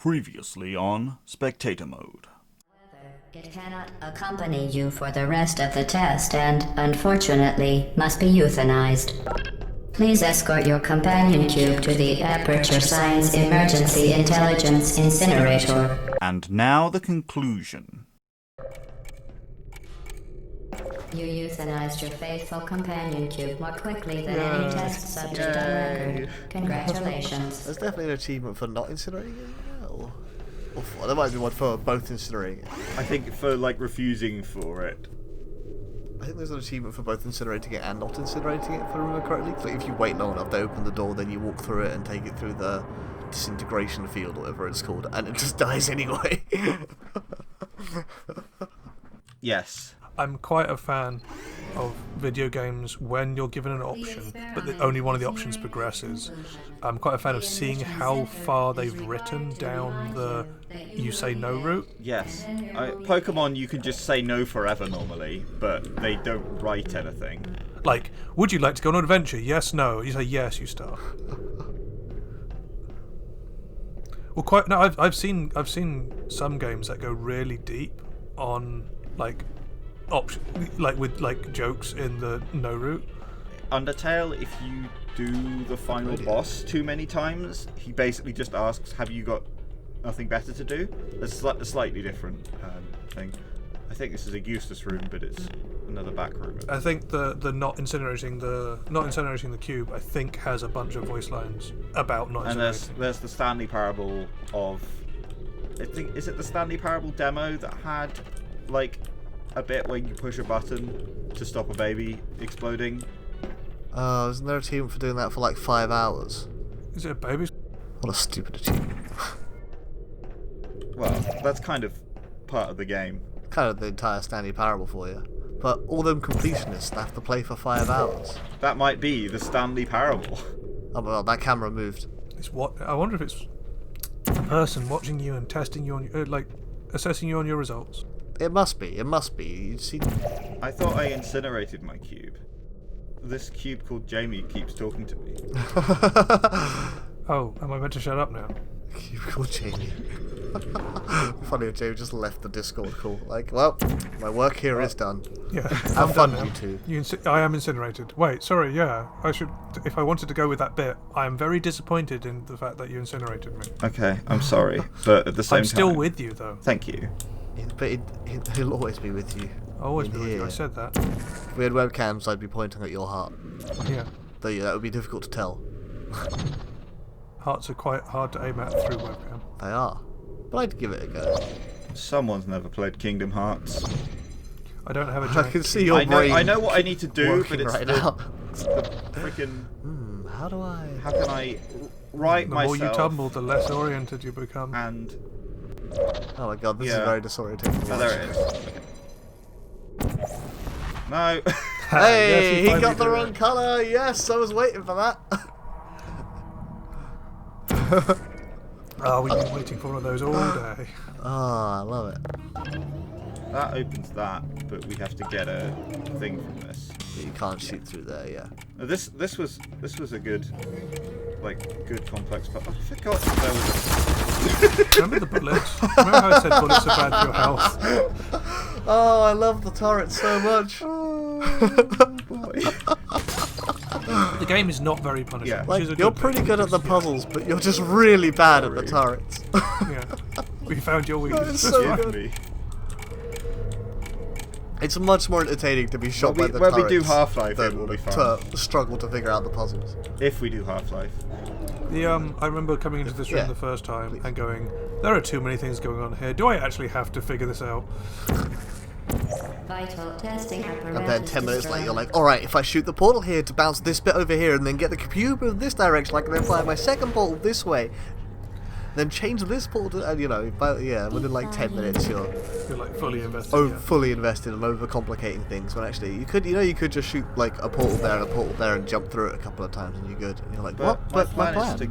Previously on Spectator Mode. It cannot accompany you for the rest of the test and, unfortunately, must be euthanized. Please escort your companion cube to the Aperture Science Emergency Intelligence Incinerator. And now the conclusion. You euthanized your faithful companion cube more quickly than any test subject on record. Congratulations. There's definitely an achievement for not incinerating it. Or for, there might be one for both incinerating it. I think for refusing for it. I think there's an achievement for both incinerating it and not incinerating it, if I remember correctly. Like if you wait long enough to open the door, then you walk through it and take it through the disintegration field or whatever it's called, and it just dies anyway. Yes. I'm quite a fan of video games when you're given an option, but only one of the options progresses. I'm quite a fan of seeing how far they've written down the you say no route. Yes. Pokemon, you can just say no forever normally, but they don't write anything. Like, would you like to go on an adventure? Yes, no. You say yes, you start. Well, no. I've seen some games that go really deep on option, with jokes in the no route. Undertale, if you do the final boss too many times, he basically just asks, "Have you got nothing better to do?" It's a slightly different thing. I think this is a useless room, but it's another back room. I think the not incinerating the cube, I think, has a bunch of voice lines about not incinerating. And there's the Stanley Parable of, I think, is it the Stanley Parable demo that had a bit where you push a button to stop a baby exploding? Isn't there a achievement for doing that for 5 hours? Is it a baby? What a stupid achievement. Well, that's kind of part of the game. Kind of the entire Stanley Parable for you. But all them completionists have to play for 5 hours. That might be the Stanley Parable. Oh my god, that camera moved. It's what? I wonder if it's a person watching you and testing you on assessing you on your results. It must be. You see. I thought I incinerated my cube. This cube called Jamie keeps talking to me. Oh, am I meant to shut up now? Cube called Jamie. Funny if Jamie just left the Discord call. Well, my work here is done. Yeah. Have fun, you two. I am incinerated. Wait, sorry, yeah. I should. If I wanted to go with that bit, I am very disappointed in the fact that you incinerated me. Okay, I'm sorry, but at the same time... I'm still with you, though. Thank you. But he'll always be with you. I'll always be with you, I said that. If we had webcams, I'd be pointing at your heart. Yeah. Though that would be difficult to tell. Hearts are quite hard to aim at through webcam. They are. But I'd give it a go. Someone's never played Kingdom Hearts. I don't have a giant... I can see your brain. I know what I need to do, but it's right the now. freaking... How can I write myself... The more you tumble, the less oriented you become. And... Oh my god, this is very disorientating. Oh, there it is. Okay. No. Hey, yes, he got the wrong colour. Yes, I was waiting for that. Oh, we've been waiting for one of those all day. Oh, I love it. That opens that, but we have to get a thing from this. You can't shoot through there, yeah. This was a good, good complex. But I forgot there was Remember the bullets? Remember how I said bullets are bad for your health? Oh, I love the turret so much. Oh boy. The game is not very punishing. Yeah. You're pretty good at the puzzles, but you're just really bad at the turrets. Yeah. We found your weakness. So good. It's much more entertaining to be shot by the turrets. When we do Half-Life, it will be fun. To struggle to figure out the puzzles. If we do Half-Life. I remember coming into this room the first time and going, there are too many things going on here. Do I actually have to figure this out? Vital testing apparatus. And then 10 minutes later, you're like, alright, if I shoot the portal here to bounce this bit over here and then get the computer in this direction, I can then fly my second portal this way. Then change this portal, and within 10 minutes you're fully invested. Fully invested and overcomplicating things. When actually you could just shoot a portal there and a portal there and jump through it a couple of times and you're good. And you're like, what? But my plan is to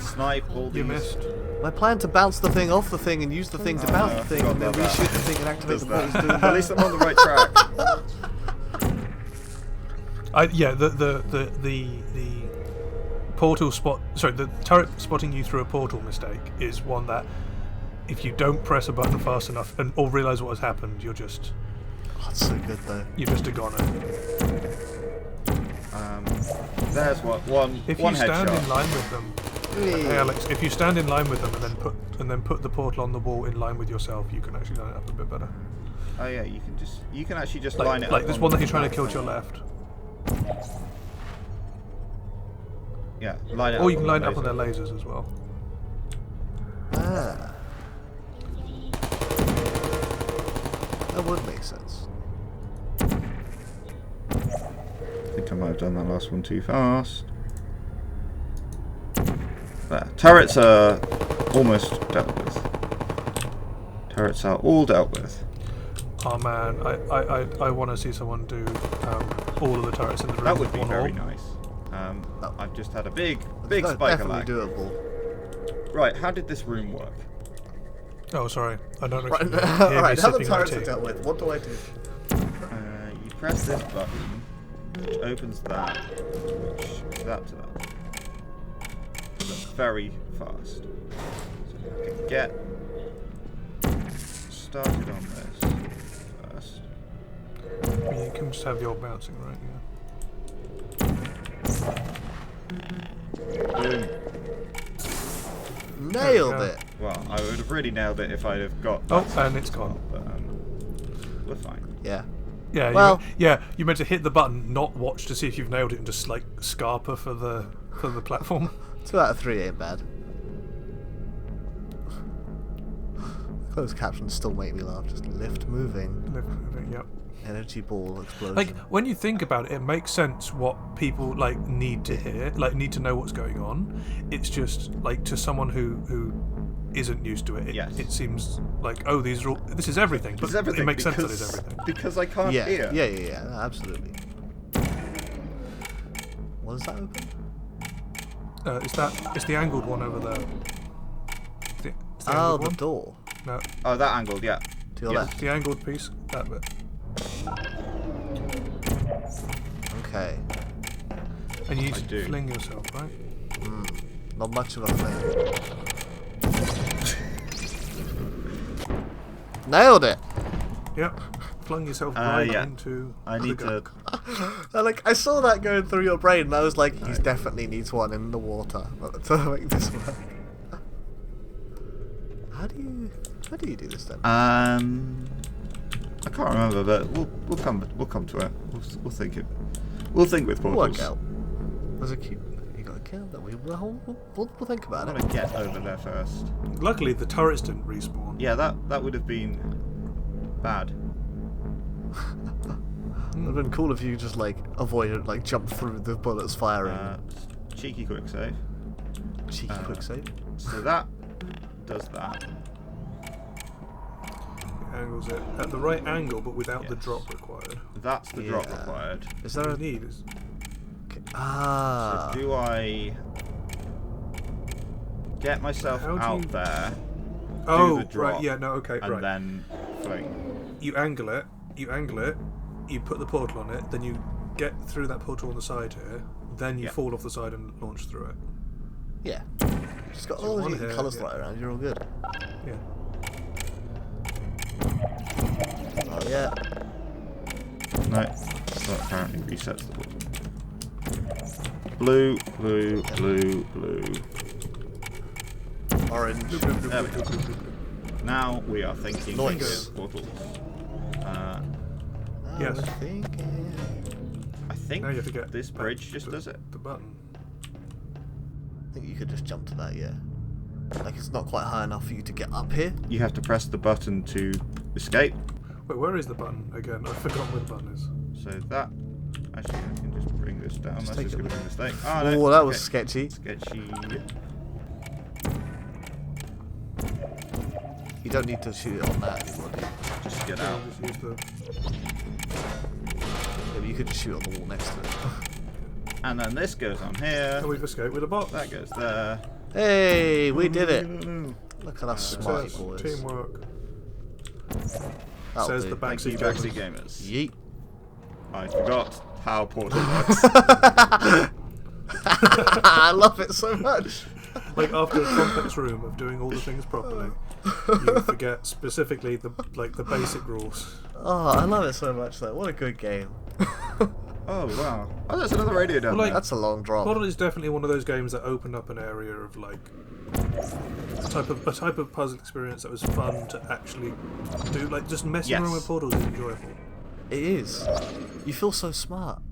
snipe all these. You missed. My plan to bounce the thing off the thing and use the thing to bounce the thing and then reshoot the thing and activate the portals. At least I'm on the right track. the turret spotting you through a portal mistake is one that if you don't press a button fast enough or realise what has happened, you're just That's so good though. a goner. There's one. If one you stand headshot. in line with them, hey Alex, if you stand in line with them and then put the portal on the wall in line with yourself, you can actually line it up a bit better. Oh yeah, you can actually just line it up. Like this one that you're trying to kill to your left. Yeah, line it up. Or you can line it up laser. on their lasers as well. Ah. That would make sense. I think I might have done that last one too fast. There. Turrets are almost dealt with. Turrets are all dealt with. Oh man, I want to see someone do all of the turrets in the room. That would be with one very orb. nice. I've just had a big That's spike of definitely lag. doable. Right, how did this room work? Oh, sorry, I don't Right, actually hear me alright, now the sipping my turrets are tea. dealt with. What do I do? You press this button, which opens that, which is that to that. That's very fast. So I can get started on this first. I mean, you can just have the old bouncing, right? Yeah. Boom. Nailed Yeah. it. Well, I would have really nailed it if I'd have got. Oh, that and it's gone. but we're fine. Yeah. Yeah, Well- you meant to hit the button, not watch to see if you've nailed it, and just like scarper for the platform. 2 out of 3 ain't bad. Closed captions still make me laugh. Just lift moving. Yep. Energy ball explosion. Like when you think about it, it makes sense what people like need to hear, like need to know what's going on. It's just like to someone who isn't used to it, Yes. it seems like, oh, this is everything. But It's everything. it makes sense that because- it's everything. Because I can't yeah, hear. yeah, no, absolutely. What is that open? It's the angled one over there. It's the Oh, angled the one? door. No, Oh, that angled, yeah. To your Yeah. left. the angled piece. That bit. Okay. And you need I to do. fling yourself, right? Not much of a thing. Nailed it! Yep. Flung yourself right yeah. into. I need the to. I saw that going through your brain and I was like, he definitely needs one in the water to make this work. How do you do this then? I can't remember, but we'll come to it. We'll think it. We'll think with portals. Work out. There's a cube. You got a cube that we'll think I about want it. to get over there first. Luckily, the turrets didn't respawn. Yeah, that would have been bad. It would have been cool if you just like avoided, like jump through the bullets firing. Cheeky quick save. Cheeky quick save. So that does that. It angles it at the right angle, but without the Yes. drop required. That's the drop Yeah. required. Is there a What you need is okay. Ah? So do I get myself How do out you- there? oh the drop, right, yeah, no, okay, and right. then fling. You angle it, you put the portal on it, then you get through that portal on the side here, then you Yeah. fall off the side and launch through it. Yeah. Just got So all one the here, colours yeah. right around. You're all good. Yeah. Oh yeah. No, that apparently resets the button. Blue, blue, blue, blue. Orange. There we go. Now we are thinking Nice. portals. Now Yes. we're thinking. I think Now you have to get this back bridge just to does it. The button. I think you could just jump to that. Yeah. Like it's not quite high enough for you to get up here. You have to press the button to escape. Wait, where is the button again? I've forgotten where the button is. So that actually I can just bring this down. Just That's take just it going to be a with- mistake. Oh, no, that was okay. sketchy. Sketchy. You don't need to shoot it on that anymore, do you? Just get Yeah, out. just use the. Yeah, but you could just shoot on the wall next to it. And then this goes on here. Oh, we've escaped with a box. That goes there. Hey, we did it! Look at us smarty Success, boys. teamwork. That'll Says do. the Thank you, backseat backseat gamers. gamers. Yeet. I forgot how Portal works. I love it so much. Like after a complex room of doing all the things properly, you forget specifically the basic rules. Oh, I love it so much though. What a good game. Oh wow! Oh, there's another radio down Well, there. That's a long drop. Portal is definitely one of those games that opened up an area of like a type of puzzle experience that was fun to actually do. Like just messing around with portals is enjoyable. It is. You feel so smart.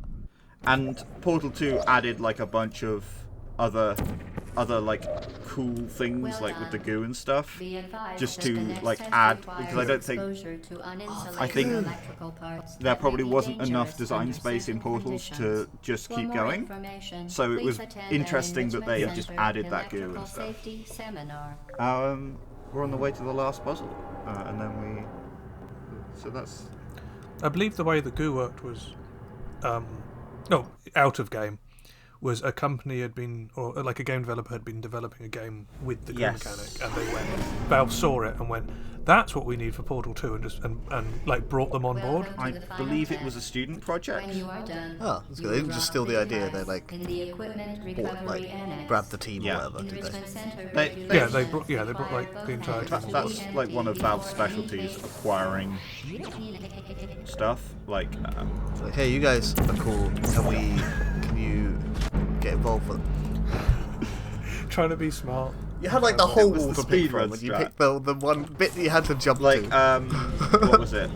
And Portal 2 added like a bunch of other like cool things like with the goo and stuff, just to like add, because I don't think there probably wasn't enough design space in Portals to just keep going, so it was interesting that they just added that goo and stuff. We're on the way to the last puzzle, and then so that's, I believe the way the goo worked was out of game was a company had been, or like a game developer had been developing a game with the goo mechanic, and they went, Valve saw it and went, that's what we need for Portal 2, and just and like brought them on board. I believe it was a student project. Oh, that's good. They didn't just steal the idea, they grabbed the team or whatever, did they? They brought like the entire team on board. That's like one of Valve's specialties, acquiring stuff. Like, It's like, hey, you guys are cool. Can you get involved with them? Trying to be smart. You had like the whole was wall the to pick speedrun from, and you strat. picked the one bit that you had to jump like to. what was it?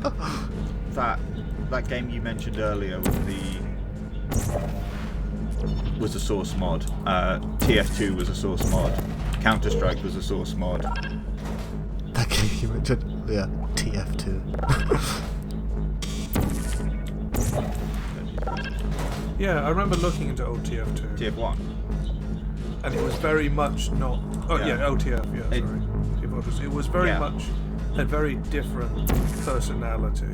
That game you mentioned earlier was a source mod. TF2 was a source mod. Counter-Strike was a source mod. That game you mentioned, yeah, TF2. Yeah, I remember looking into old TF2, TF1. and it was very much not. Oh yeah, OTF. Yeah, It- sorry. It was very much a very different personality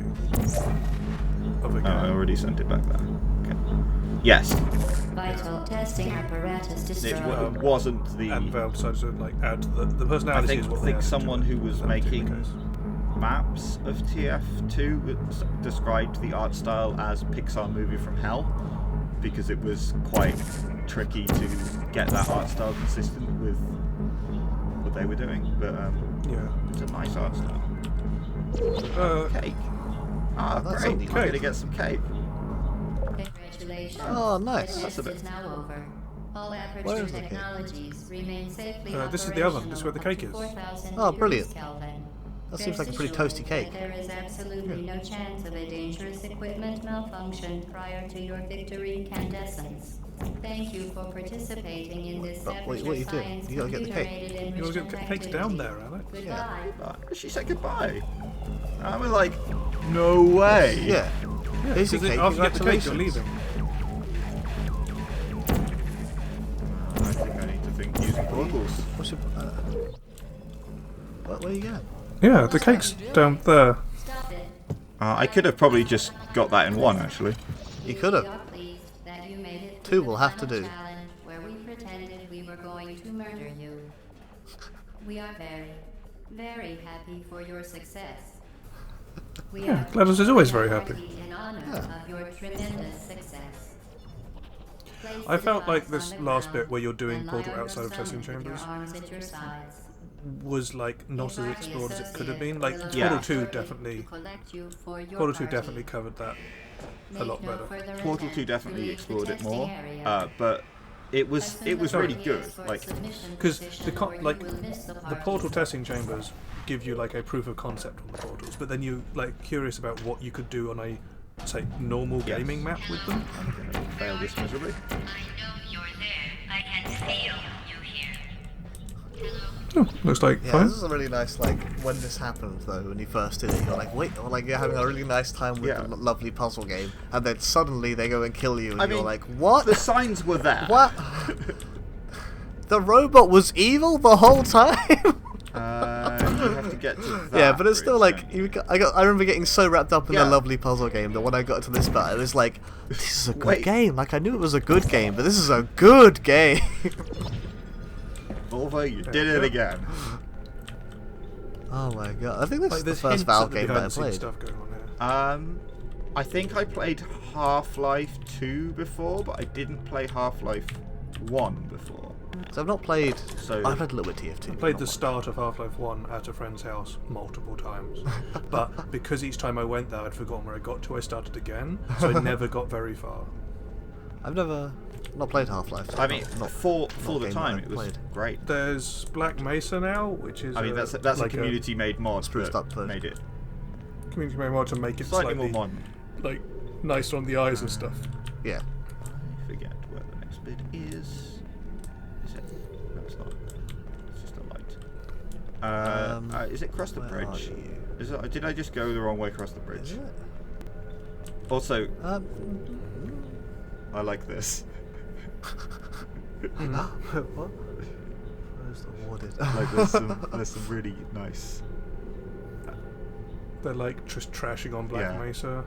of a game. I already sent it back there. Okay. Yes, Vital testing apparatus it destroyed. wasn't the. And Valve decided to like add the personality. I is what they think added someone to it. who was That particular making case. maps of TF2 described the art style as Pixar movie from hell, because it was quite tricky to get that art style consistent with what they were doing. But Yeah. it's a nice art style. Cake. Ah, that's great! something. I'm gonna get some cake. Congratulations. Oh, nice. The That's a test bit- is now over. All aperture Where is the cake? technologies remain safely This is the oven. This is where the cake is. Oh, brilliant. Kelvin. That seems like a pretty Rest toasty assured cake. that there is absolutely no chance of a dangerous equipment malfunction prior to your victory incandescence. Thank you for participating in this But what are you doing? science You gotta get the cake. computer-aided You want to enrichment get the cakes down activity. there, Alex? Goodbye. She said goodbye. I was like, no way. Yeah. Here's your cake. After you get the cake, you're Congratulations. leaving. I think I need to think using portals. What's your, where you going? Yeah, the cake's down there. Stop it. I could have probably just got that in one, actually. You could We have. are pleased that you made it Two through will the have to final do. challenge where we pretended we were going to murder you. We are very, very happy for your success. We Yeah, are GLaDOS is always very happy. in honor of your tremendous success. Place I the felt like device this on the last ground bit where you're doing and Portal lie on outside your of testing stomach with your chambers arms at your sides. was like not as explored as it could have been. Like Yeah. Portal 2 definitely, Portal 2 definitely covered that a lot better. Portal 2 definitely explored it more, but it was really good. Like, Because the Portal testing chambers give you like a proof of concept on the portals, but then you like curious about what you could do on a say normal Yes. gaming map with them. failed this miserably. I know you're there. I can feel you here. Oh, looks like Yeah, fine. this is a really nice, like, when this happened, though, when you first did it, you're like, wait, or like, you're having a really nice time with Yeah. the lovely puzzle game, and then suddenly they go and kill you, and I you're mean, like, what? The signs were there. What? The robot was evil the whole time? You have to get to that. Yeah, but it's still bridge, like, don't you? I remember getting so wrapped up in Yeah. the lovely puzzle game that when I got to this part, it was like, this is a good Wait. game. Like, I knew it was a good game, but this is a good game. Volvo, you did it again. Oh my god, I think this Like is the there's first hints Valve at the game that I behind-the-scenes played. stuff going on here. I think I played Half-Life 2 before, but I didn't play Half-Life 1 before. So I've not played. So- I've had a little bit TF2. I played the start of Half-Life 1 at a friend's house multiple times, but because each time I went there I'd forgotten where I got to, I started again, so I never got very far. I've never not played Half-Life. So I mean, not for not the a game time, that it I've was played. great. There's Black Mesa now, which is I mean, that's like a community-made mod spruced that up version. made it community made mod to make it slightly slightly more modern. like nicer on the eyes and stuff. Yeah. I forget where the next bit is. Is it? No, it's not. It's just a light. Is it across the where bridge? are you? Did I just go the wrong way across the Is bridge? it? Also, Um, I like this. what? Where's the warded? Like there's some really nice. They're like just trashing on Black Yeah. Mesa.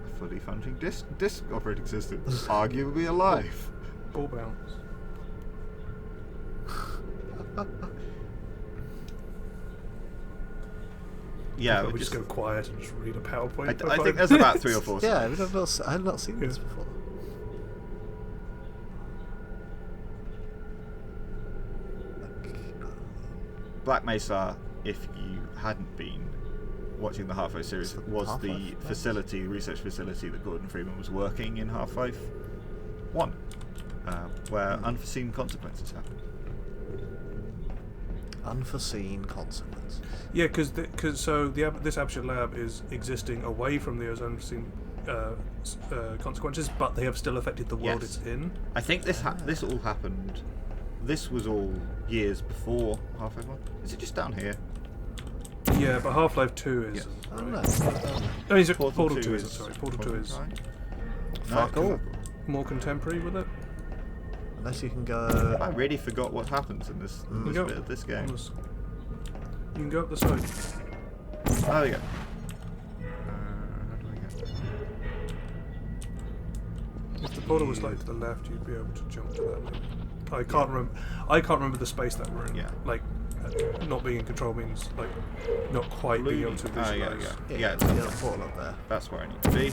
A fully functioning disk operating system, arguably alive. Ball bounce. Yeah, we just go quiet and just read a PowerPoint. I for think 5 there's about minutes. 3 or 4. Yeah, slides. I have not seen this Yeah. before. Black Mesa, if you hadn't been watching the Half-Life series, So was the Half-Life? facility, the research facility that Gordon Freeman was working in Half-Life 1, where unforeseen consequences happen. Unforeseen consequence. Yeah, because this Aperture Lab is existing away from the unforeseen consequences, but they have still affected the world Yes. it's in. I think this all happened. This was all years before Half-Life 1. Is it just down here? Yeah, but Half-Life 2 is. Yes. I don't Right. know. Oh, is it Portal Portal 2 is isn't, sorry. Portal 2 is right? Fuck all. more contemporary with it. Unless you can go. I really forgot what happens in this You go bit of this game. on this- You can go up the side. Oh, there we go. How do I get? If the portal was like to the left, you'd be able to jump to that. Maybe. I can't remember. I can't remember the space that we're in. Yeah. Like, not being in control means like not quite being able to Oh, yeah, visualize. yeah. Yeah, It's the up other there. portal up there. That's where I need to be.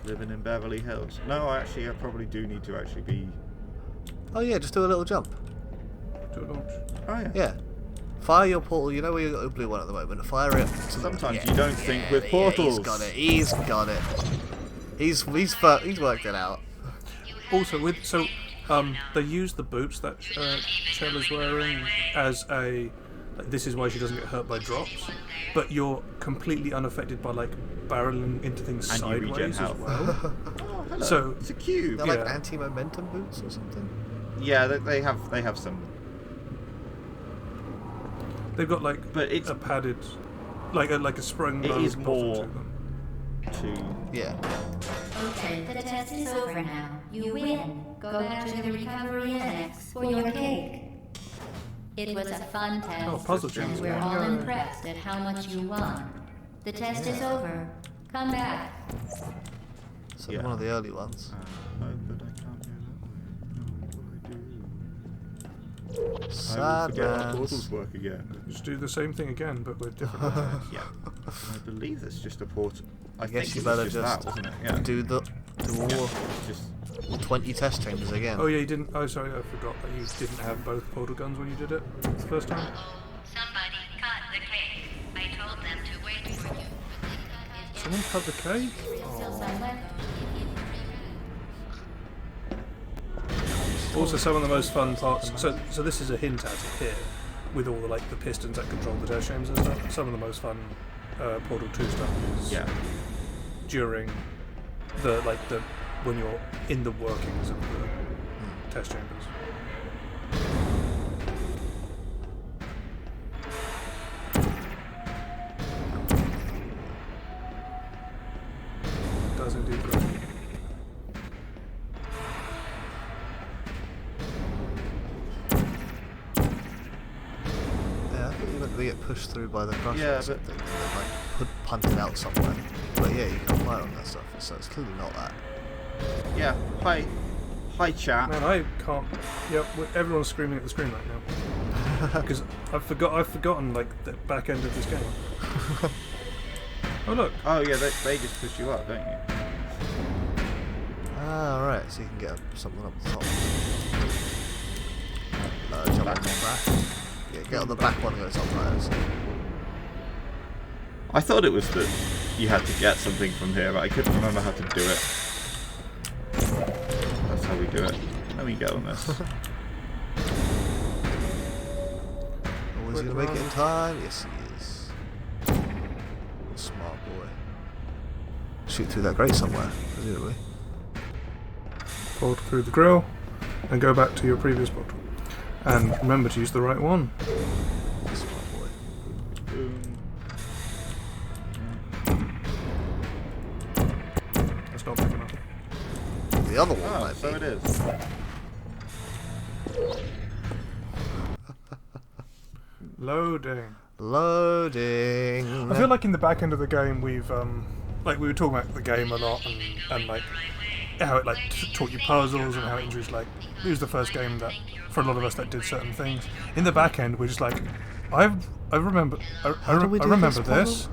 Living in Beverly Hills. No, I probably do need to actually be. Oh yeah, just do a little jump. To a launch. Oh yeah. Yeah. Fire your portal. You know where you got a blue one at the moment. Fire it. Sometimes you don't think with portals. He's got it. He's got it. He's worked it out. Also, they use the boots that Shell is wearing as a. Like, this is why she doesn't get hurt by drops, but you're completely unaffected by like barreling into things And you regen sideways as health. well. Oh, hello. So- it's a cube. They're like Yeah. anti-momentum boots or something. Yeah, they have some. They've got like But it's- a padded, like a sprung It load is bottom more- to them. To Yeah. Okay, the test is over now. You win. Go back to the recovery annex for your cake. It was a fun test. Oh, puzzle chance. We're all impressed at how much you won. The test is over. Come back. So Yeah. one of the early ones. no, but I can't go that way. No, what do I do? I will Sad forget how man. portals work again. Just do the same thing again, but with different buttons. Yeah. I believe that's just a portal. I guess think you it better was just that, wasn't it? Yeah. Do all Just 20 test chambers again. Oh yeah, you didn't. Oh sorry, I forgot that you didn't have both portal guns when you did it the first time. Somebody cut the cake. I told them to wait for you. Someone cut the cake. Still some left. Also, some of the most fun parts. So this is a hint at it here, with all the pistons that control the test chambers and stuff. Some of the most fun Portal 2 stuff is yeah. during the when you're in the workings of the test chambers. It does indeed. Go. Yeah, I think you meant to get pushed through by the crusher Yeah, or but- something, and then punted out somewhere. But yeah, you can fire on that stuff, so it's clearly not that. Yeah. Hi, chat. Man, I can't. Yep, everyone's screaming at the screen right now because I've forgotten the back end of this game. Oh look. Oh yeah, they just push you up, don't you? Ah, right. So you can get something up the top. Jump on the back. Yeah, get on the back one and go somewhere. I thought it was that you had to get something from here, but I couldn't remember how to do it. That's how we do it. Let me get on this. Always gonna make it in time? Yes, he is. Smart boy. Shoot through that grate somewhere, presumably. Portal through the grill, and go back to your previous portal. And remember to use the right one. Smart boy. Boom. That's not big enough. The other one Oh, might so be. it is. Loading. Loading. I feel like in the back end of the game we've like we were talking about the game a lot and like how it like taught you puzzles and how it introduced like it was the first game that for a lot of us that did certain things. In the back end we're just like I remember this, this.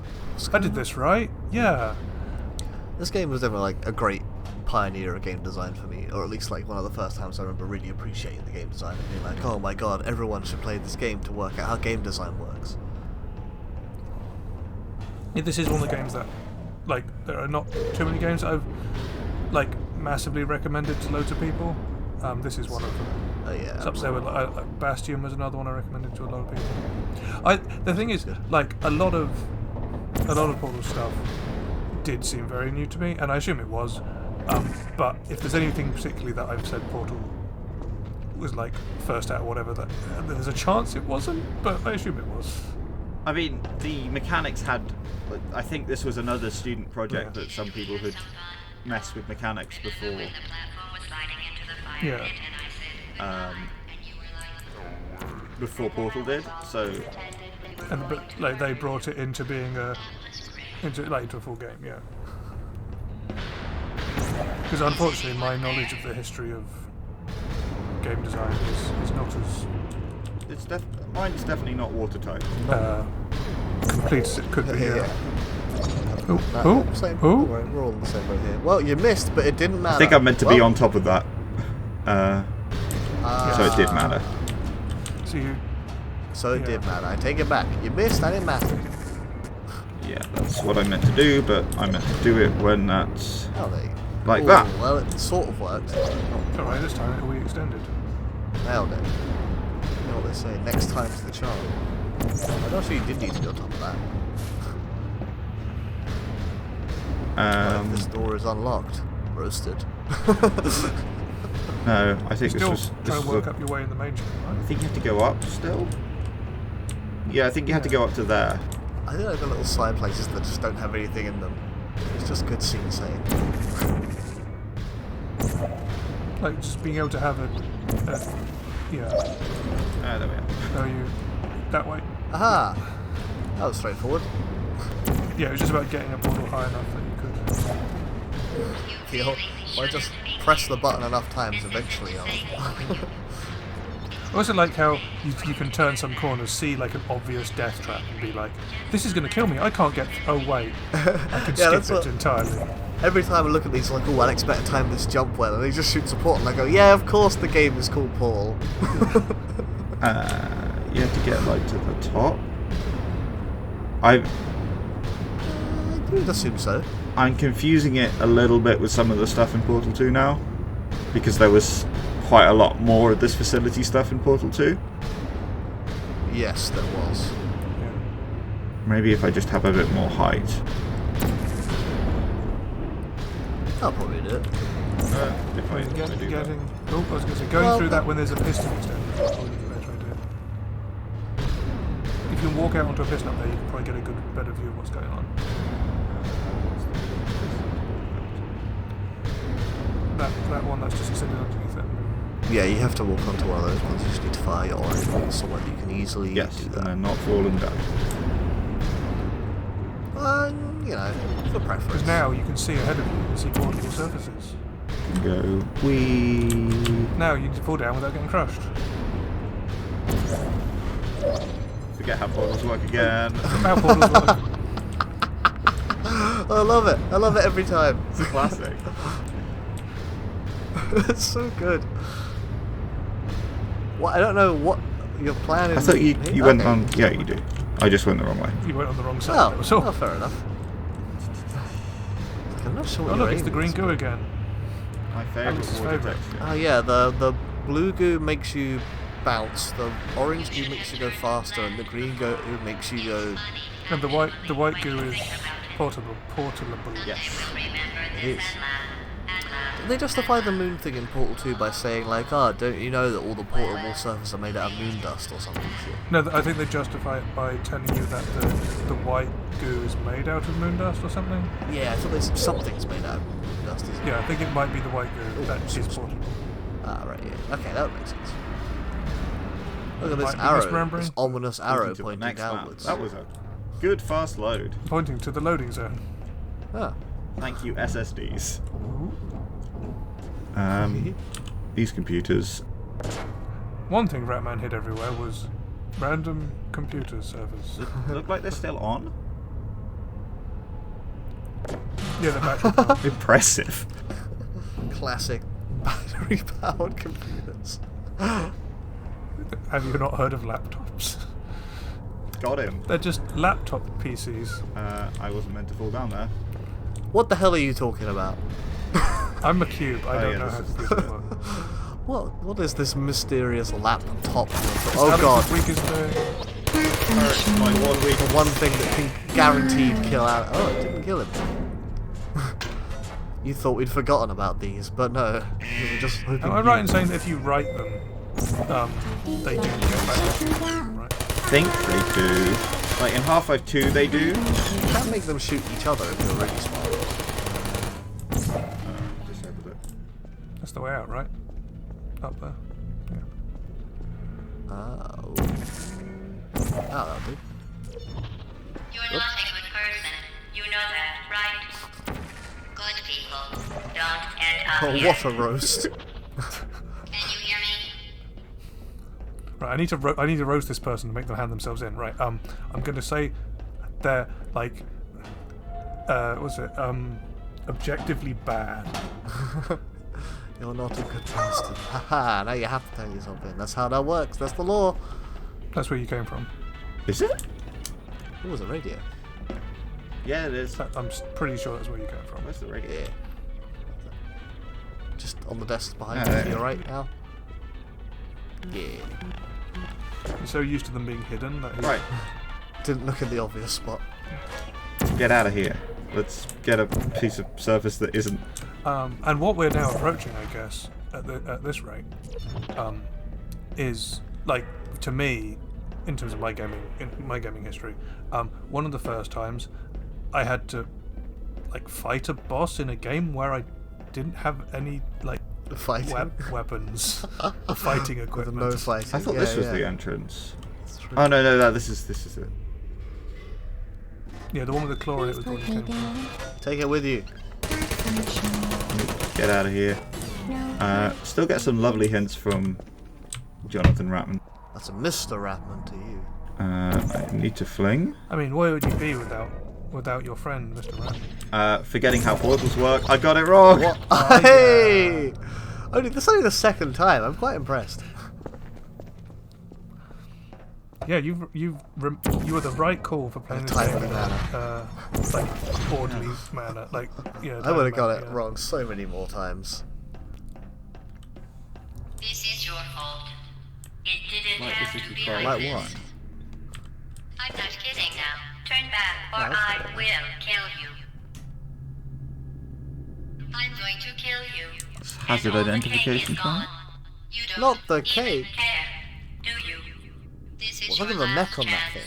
I did this right. Yeah. This game was definitely like a great pioneer of game design for me, or at least like one of the first times I remember really appreciating the game design and being like, oh my god, everyone should play this game to work out how game design works. Yeah, this is one of the games that, like, there are not too many games that I've, like, massively recommended to loads of people. This is one of them. Oh yeah. It's up there with like, Bastion was another one I recommended to a lot of people. The thing is, like, a lot of Portal stuff did seem very new to me, and I assume it was. But if there's anything particularly that I've said Portal was like first out or whatever, that there's a chance it wasn't, but I assume it was. I mean, the mechanics had. I think this was another student project that some people had messed with mechanics before. Yeah. Before Portal did, so But like they brought it into being into a full game, yeah. Because unfortunately, my knowledge of the history of game design is not as mine's definitely not watertight. complete as it could be. Yeah. Same. Oh. We're all in the same boat here. Well, you missed, but it didn't matter. I think I'm meant to be on top of that, so it did matter. So it did matter. I take it back. You missed. I didn't matter. Yeah, that's what I meant to do, but I meant to do it when that's Oh, there you go. like Ooh, that. Well, it sort of worked. alright, this time it'll be extended. Nailed it. You know what they say? Next time's the charm. I'm not sure you did need to be on top of that. What if this door is unlocked? Roasted. No, I think Still this trying was to work up your way in the main chain, I right? think you have to go up still. Yeah, I think you have to go up to there. I think like the little side places that just don't have anything in them. It's just good scene saying. Like just being able to have yeah. Ah, there we are. Are you that way? Aha! That was straightforward. Yeah, it was just about getting a portal high enough that you could. You know, if I just press the button enough times, eventually I'll... I also like how you can turn some corners, see like an obvious death trap, and be like, "This is going to kill me. I can't get." Oh wait, I can Yeah, skip that's it entirely. Every time I look at these, I'm like, oh, I'll expect to time this jump well, and he just shoots a portal, and I go, yeah, of course the game is called Portal. You have to get like to the top. I would assume so. I'm confusing it a little bit with some of the stuff in Portal 2 now, because there was quite a lot more of this facility stuff in Portal 2. Yes, there was. Yeah. Maybe if I just have a bit more height. I'll probably do it. If I do that. Oh, I was going to say, going through that when there's a piston extender. That's probably the better idea. If you can walk out onto a piston up there, you can probably get a better view of what's going on. That one that's just extended underneath it. Yeah, you have to walk onto one of those ones. You just need to fire your orange ball somewhere you can easily Yes, do and that. then not falling down. You know, for preference. Because now you can see ahead of you, you can see portable surfaces. Go wee. Now you can fall down without getting crushed. Forget how portals work again. How portals work. I love it. I love it every time. It's a classic. It's so good. What? I don't know what your plan is. I thought you here? went Okay. on. Yeah, you do. I just went the wrong way. You went on the wrong side. Oh, That was all. oh, fair enough. I'm not sure what Oh you're look, it's the aiming green at. goo again. My favourite Alice's water favourite. texture. Oh yeah, the blue goo makes you bounce, the orange goo makes you go faster, and the green goo makes you go. And the white goo is portable. Yes. It is. They justify the moon thing in Portal 2 by saying like, "Ah, don't you know that all the portable surfaces are made out of moon dust or something?" Shit. No, I think they justify it by telling you that the white goo is made out of moon dust or something. Yeah, I thought there's something's made out of moon dust. Isn't it? Yeah, I think it might be the white goo that is portable. Ah, right. Yeah. Okay, that makes sense. Look at this Might be arrow. misremembering. This ominous arrow To the pointing next map. downwards. That was a good fast load. Pointing to the loading zone. Ah. Thank you, SSDs. These computers. One thing Ratman hid everywhere was random computer servers. Look like they're still on. Yeah, the battery power. Impressive. Classic battery-powered computers. Have you not heard of laptops? Got him. They're just laptop PCs. I wasn't meant to fall down there. What the hell are you talking about? I'm a cube. I Oh, don't yeah, know this how is- computers work. What is this mysterious laptop? It's Oh Alex's god, weakest thing. My 1 week. the one thing that can guaranteed kill out. Oh, it didn't kill him. You thought we'd forgotten about these, but no. We were just hoping Am I right in saying that if you write them, they do get back to you, right? Think they do. Like in Half-Life 2, they do. You can make them shoot each other if you're really smart. Disabled it. That's the way out, right? Up there. Yeah. Oh. Oh, that'll do. You're not a good person. You know that, right? Good people don't end up Oh, here. what a roast. Can you hear me? Right, I need to roast this person to make them hand themselves in. Right, I'm going to say they're like, what's it? Objectively bad. You're not a good person. Haha, now you have to turn yourself in. That's how that works. That's the law. That's where you came from. Is it? It was a radio. Yeah, it is. I'm pretty sure that's where you came from. Where's the radio? Yeah. Just on the desk behind Oh, you. yeah. You're right now. Yeah. You're so used to them being hidden that Right. Didn't look in the obvious spot. Get out of here. Let's get a piece of surface that isn't. And what we're now approaching, I guess, at this rate, is like to me, in terms of my gaming history, one of the first times I had to like fight a boss in a game where I didn't have any like Fighting. weapons or fighting With equipment. no fighting. I thought Yeah, this was yeah. the entrance. That's true. Oh no, this is it. Yeah, the one with the claw in it was the one you came from. Take it with you. Get out of here. Still get some lovely hints from Jonathan Ratman. That's a Mr. Ratman to you. I need to fling. I mean, where would you be without your friend, Mr. Ram? Forgetting how portals work. I got it wrong. What? Hey! This is only the second time. I'm quite impressed. Yeah, you were the right call for playing In a this game timely in manner. like orderly manner. Like, you know, I would have got timely it manner, wrong so many more times. This is your fault. It didn't Like, have this to is be your like fault. Like this. what? I'm not kidding now. Turn back, or No, I that's will kill you. I'm going to kill you. Hazard And all the identification cake is card? gone. You don't Not the even cake. care, do you? This is Well, look your at the neck last on that chance.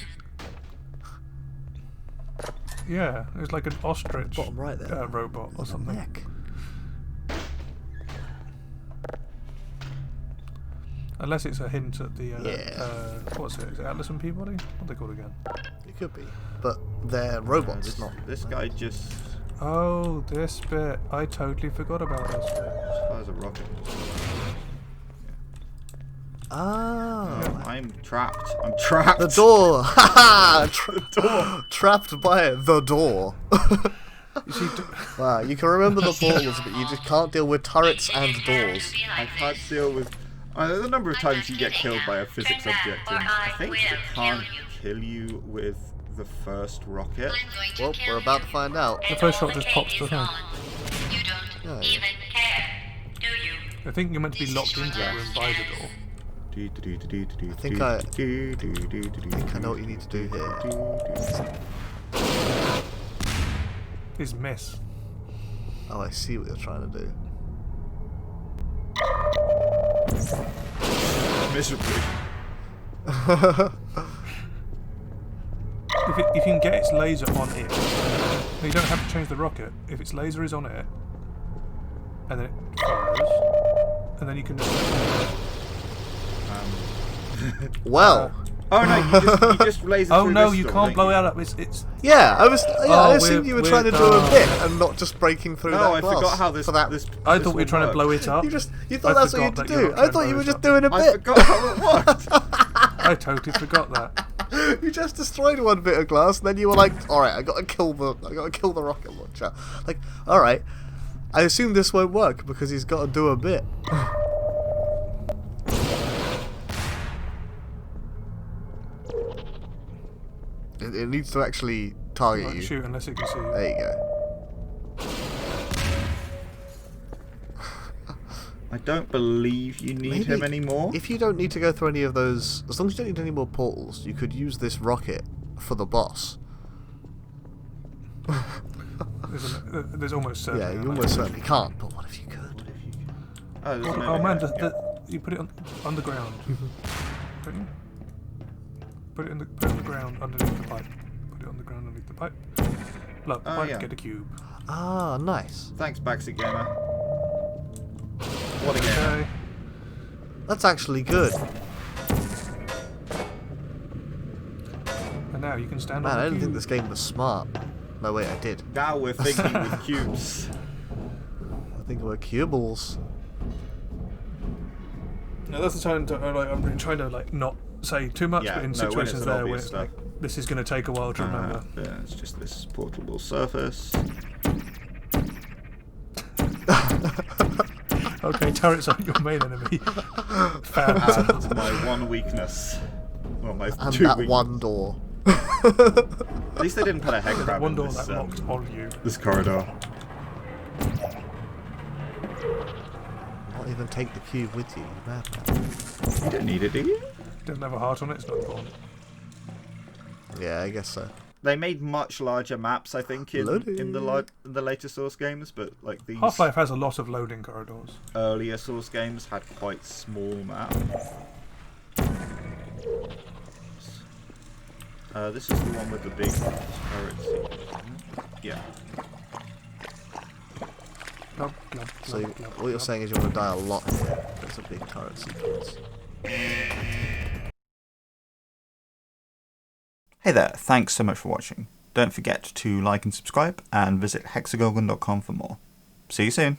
thing. Yeah, it was like an ostrich Bottom right there. robot or something. Neck. Unless it's a hint at the Yeah. what's it? Is it Atlas and Peabody? What are they called again? It could be. But they're robots, This, not. this guy just Oh, this bit. I totally forgot about this bit. fires a rocket. Oh. I'm trapped. I'm trapped. The door! Haha! Trapped by the door. You see, Wow, you can remember the portals, but you just can't deal with turrets and doors. I can't deal with the number of times you get killed by a physics object, and I think it can't kill you with the first rocket. Well, we're about to find out. the first shot just pops the thing. You don't Yeah. even care, do you? I think you're meant to be locked into that room by the door. I think I know what you need to do here. Is miss. Oh, I see what you're trying to do. Miserably. If you can get its laser on it, you don't have to change the rocket. If its laser is on it, and then it fires, and then you can just... Well, Oh no, you just laser Oh through no, this you door, can't don't blow you? it out. It's yeah, I Oh, assumed you were we're- trying to do a bit and not just breaking through No, that I glass. forgot how this. for that. this I this thought we were one trying to blow worked. it up. You I thought that's what you had forgot to that you're do. not I trying thought to you were blow just it doing a I bit. forgot how it worked. I totally forgot that. You just destroyed one bit of glass, and then you were like, "All right, I gotta kill the rocket launcher." Like, all right, I assume this won't work because he's got to do a bit. It needs to actually target Right, you. shoot unless it can see you. There you go. I don't believe you need him anymore. If you don't need to go through any of those, as long as you don't need any more portals, you could use this rocket for the boss. There's almost certainly. Yeah, a you laser. almost certainly can't, but what if you could? Oh, there's an Oh man, overhead. you put it underground. Don't you? Put it on the ground underneath the pipe. Put it on the ground underneath the pipe. Look, Oh, pipe, yeah. get a cube. Ah, nice. Thanks, Baxi Gamer. What a game. Okay. That's actually good. And now you can stand Man, on I the didn't think cube. this game was smart. No, wait, I did. Now we're thinking with cubes. I think we're cubables. No, that's the time to, I'm trying to not say too much, Yeah, but in no, when it's situations an there where obvious it's stuff. like, this is going to take a while to remember. Yeah, it's just this portable surface. Okay, turrets aren't your main enemy. Fans. And my one weakness. Well, my And two that weaknesses. one door. At least they didn't put a head that crab one in door this, that locked on you. this corridor. Not even take the cube with you, you madman. You don't need it, do you? Doesn't have a heart on it, it's not important. Yeah, I guess so. They made much larger maps, I think, in the later Source games, but like these Half-Life has a lot of loading corridors. earlier Source games had quite small maps. This is the one with the big turrets. Yeah. Glub, glub, So glub, glub, what you're glub. saying is you want to die a lot here. There's a big turret sequence. Hey there, thanks so much for watching. Don't forget to like and subscribe and visit hexagon.com for more. See you soon.